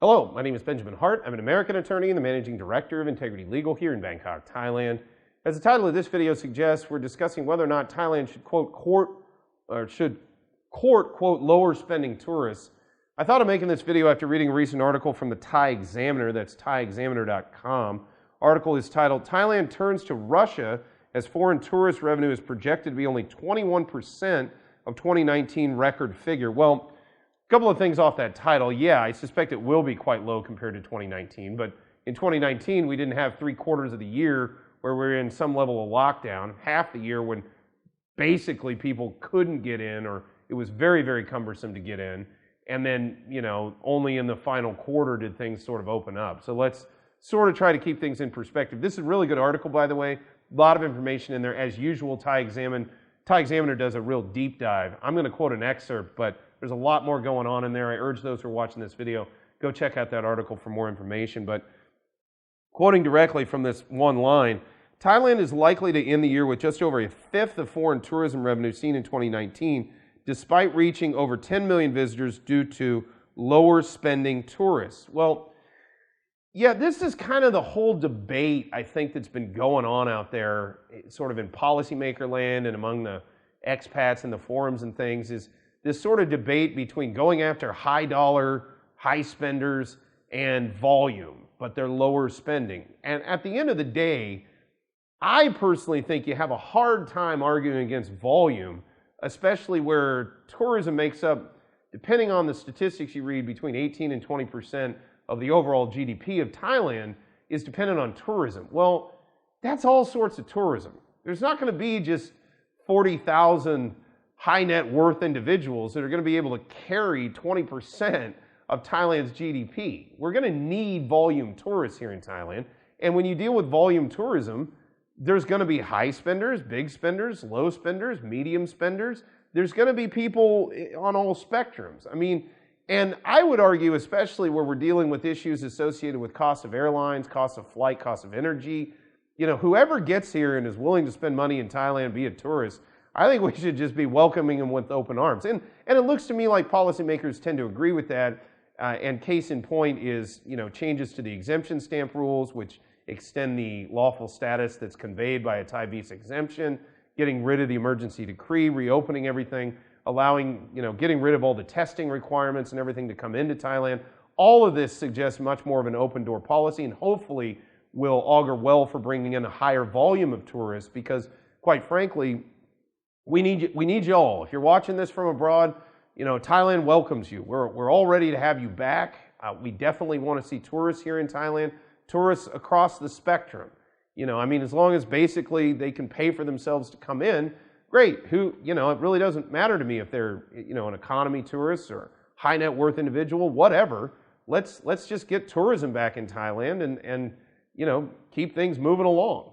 Hello, my name is Benjamin Hart. I'm an American attorney and the managing director of Integrity Legal here in Bangkok, Thailand. As the title of this video suggests, we're discussing whether or not Thailand should court, lower spending tourists. I thought of making this video after reading a recent article from the Thai Examiner, that's thaiexaminer.com. Article is titled, Thailand turns to Russia as foreign tourist revenue is projected to be only 21% of 2019 record figure. Well, a couple of things off that title. Yeah, I suspect it will be quite low compared to 2019, but in 2019 we didn't have 3/4 of the year where we're in some level of lockdown, half the year when basically people couldn't get in or it was very, very cumbersome to get in. And then, only in the final quarter did things sort of open up. So let's sort of try to keep things in perspective. This is a really good article, by the way. A lot of information in there. As usual, Thai Examiner does a real deep dive. I'm going to quote an excerpt, but there's a lot more going on in there. I urge those who are watching this video, go check out that article for more information. But quoting directly from this one line, Thailand is likely to end the year with just over a fifth of foreign tourism revenue seen in 2019, despite reaching over 10 million visitors due to lower spending tourists. Well, yeah, this is kind of the whole debate, I think, that's been going on out there, sort of in policymaker land and among the expats and the forums and things, is this sort of debate between going after high dollar, high spenders and volume, but they're lower spending. And at the end of the day, I personally think you have a hard time arguing against volume, especially where tourism makes up, depending on the statistics you read, between 18 and 20% of the overall GDP of Thailand is dependent on tourism. Well, that's all sorts of tourism. There's not going to be just 40,000 high net worth individuals that are going to be able to carry 20% of Thailand's GDP. We're going to need volume tourists here in Thailand. And when you deal with volume tourism, there's going to be high spenders, big spenders, low spenders, medium spenders. There's going to be people on all spectrums. And I would argue, especially where we're dealing with issues associated with cost of airlines, cost of flight, cost of energy, whoever gets here and is willing to spend money in Thailand, be a tourist, I think we should just be welcoming them with open arms. And it looks to me like policymakers tend to agree with that. And case in point is, changes to the exemption stamp rules, which extend the lawful status that's conveyed by a Thai visa exemption, getting rid of the emergency decree, reopening everything, allowing, getting rid of all the testing requirements and everything to come into Thailand. All of this suggests much more of an open door policy and hopefully will augur well for bringing in a higher volume of tourists because, quite frankly, we need you all. If you're watching this from abroad, Thailand welcomes you. We're all ready to have you back. We definitely want to see tourists here in Thailand, tourists across the spectrum. As long as basically they can pay for themselves to come in, great. It really doesn't matter to me if they're, an economy tourist or high net worth individual, whatever. Let's just get tourism back in Thailand and keep things moving along.